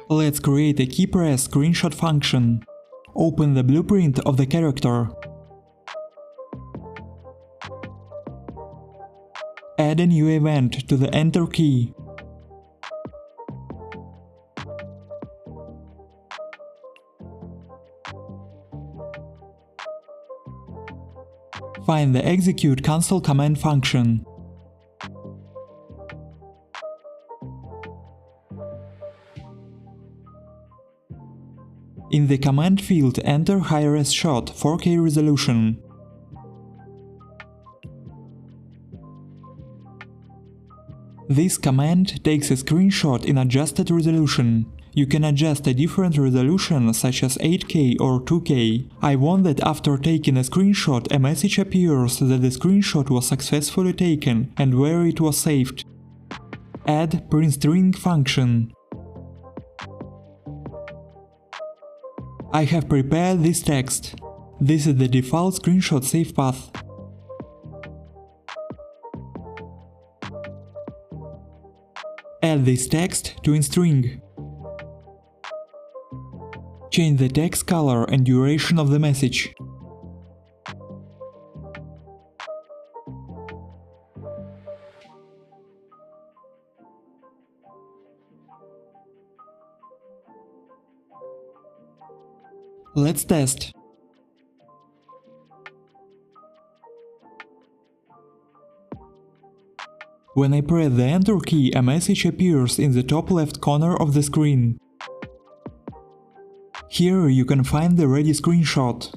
Let's create a keypress screenshot function. Open the blueprint of the character. Add a new event to the Enter key. Find the execute console command function. In the command field, enter high-res shot 4K resolution. This command takes a screenshot in adjusted resolution. You can adjust a different resolution such as 8K or 2K. I want that after taking a screenshot a message appears that the screenshot was successfully taken and where it was saved. Add print string function. I have prepared this text. This is the default screenshot save path. Add this text to string. Change the text color and duration of the message. Let's test. When I press the Enter key, a message appears in the top left corner of the screen. Here you can find the ready screenshot.